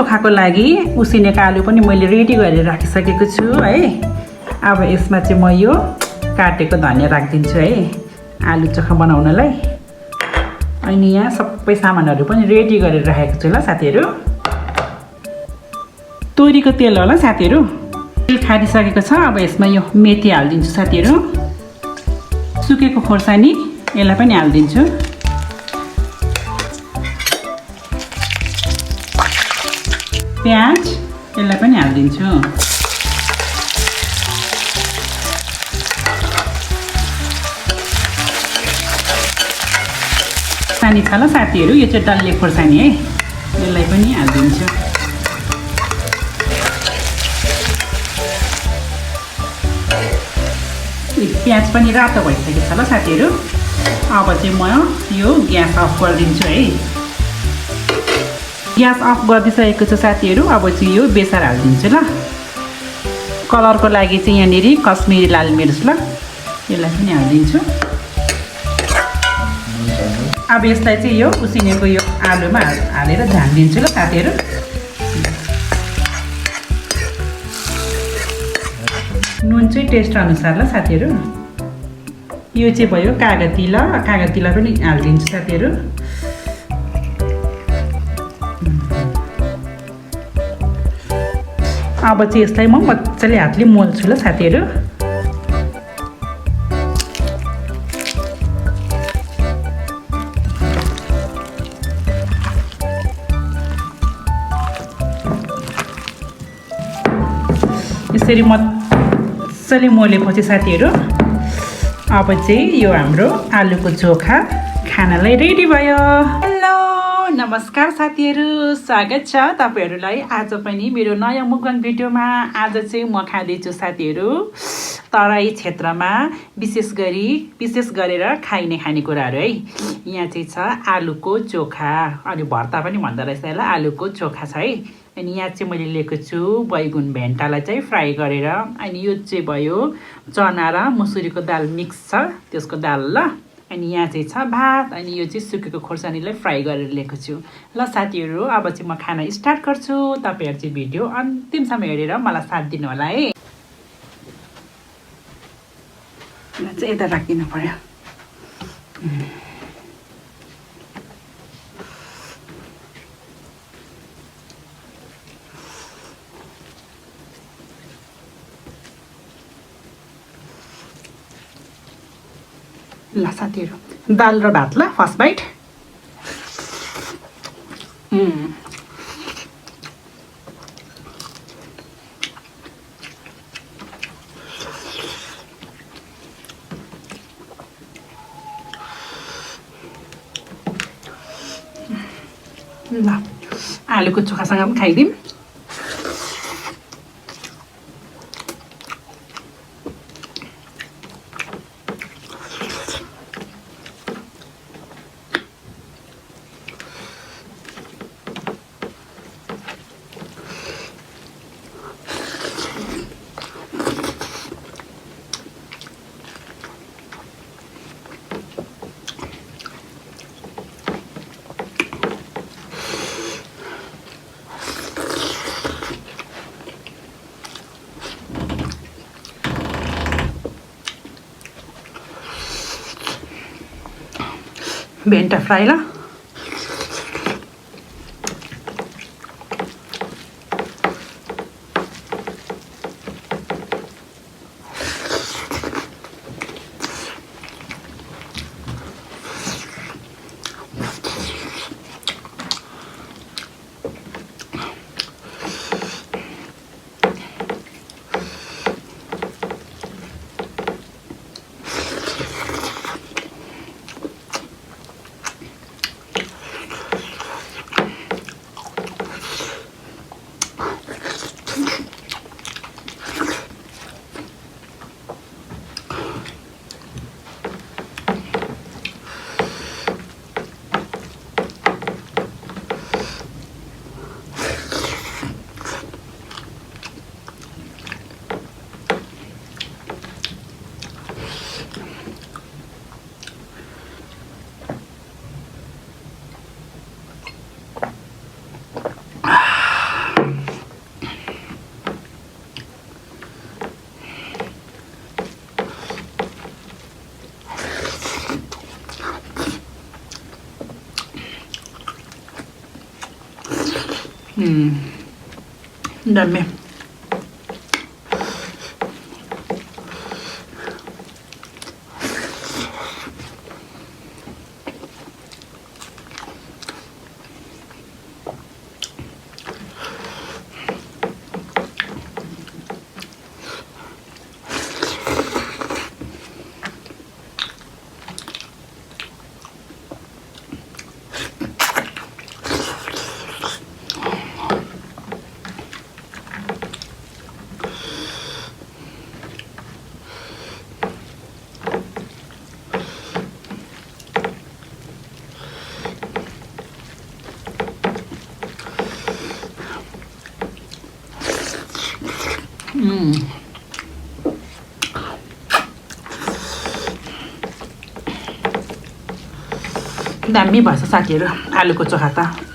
चोखाको लागि उसिनेको आलु पनि मैले रेडी गरेर राखिसकेको छु है। अब यसमा चाहिँ म यो काटेको धनिया राखिदिन्छु है आलु चोखा बनाउनलाई। अनि यहाँ सबै सामानहरू पनि रेडी गरेर राखेको छु ल साथीहरू। तोरीको तेल होला साथीहरू। तेल खारिसकेको छ। अब यसमा यो मेथी हालिदिन्छु साथीहरू। सुकेको खोर्सानी यसलाई पनि हालिदिन्छु। प्याज यसलाई पनि हालिदिन्छु। खोर्सानी छ ल साथीहरू, यो चाहिँ डल्ले खोर्सानी है, यसलाई पनि हालिदिन्छु। प्याज पनि रातो भइसकेको छ ल साथीहरू। अब चाहिँ म यो ग्यास अफ गरिदिन्छु है। ग्यास अफ गरिदिइसकेको छु साथीहरू। अब चाहिँ यो बेसार हालिदिन्छु ल। कलरको लागि चाहिँ यहाँनिर कश्मिरी लाल मिर्च ल, यसलाई पनि हालिदिन्छु। अब यसलाई चाहिँ यो उसिनेको यो आलुमा हालेर झानिदिन्छु ल साथीहरू। नुन चाहिँ टेस्ट अनुसार ल साथीहरू। यो चाहिँ भयो कागती पनि हालिदिन्छु साथीहरू। अब चाहिँ यसलाई म मजाले हातले मोल्छु ल साथीहरू। यसरी मजाले मोलेपछि साथीहरू अब चाहिँ यो हाम्रो आलुको चोखा खानालाई रेडी भयो। हेलो नमस्कार साथीहरू, स्वागत छ तपाईहरूलाई आज पनि मेरो नयाँ मुकबाङ भिडियोमा। आज चाहिँ म खाँदैछु साथीहरू तराई क्षेत्रमा विशेष गरेर खाइने खानेकुराहरू है। यहाँ चाहिँ छ आलुको चोखा, अनि भर्ता पनि भन्दो रहेछ ल, आलुको चोखा छ है। अनि यहाँ चाहिँ मैले लिएको छु बैगुन भेन्टालाई चाहिँ फ्राई गरेर। अनि यो चाहिँ भयो चना र मुसुरीको दाल मिक्स छ, त्यसको दाल ल। अनि यहाँ चाहिँ छ भात, अनि यो चाहिँ सुकेको खोर्सानीलाई फ्राई गरेर लिएको छु ल साथीहरू। अब चाहिँ म खाना स्टार्ट गर्छु। तपाईँहरू चाहिँ भिडियो अन्तिमसम्म हेरेर मलाई साथ दिनु होला है। चाहिँ यता राखिदिनु पर्यो। ल साथीहरू दाल र भात ल, फर्स्ट बाइट। ल आलुको चोखासँग पनि खाइदिउँ। भेन्टा फ्राई ल। दामी दामी भएछ साथीहरू आलुको चोखा त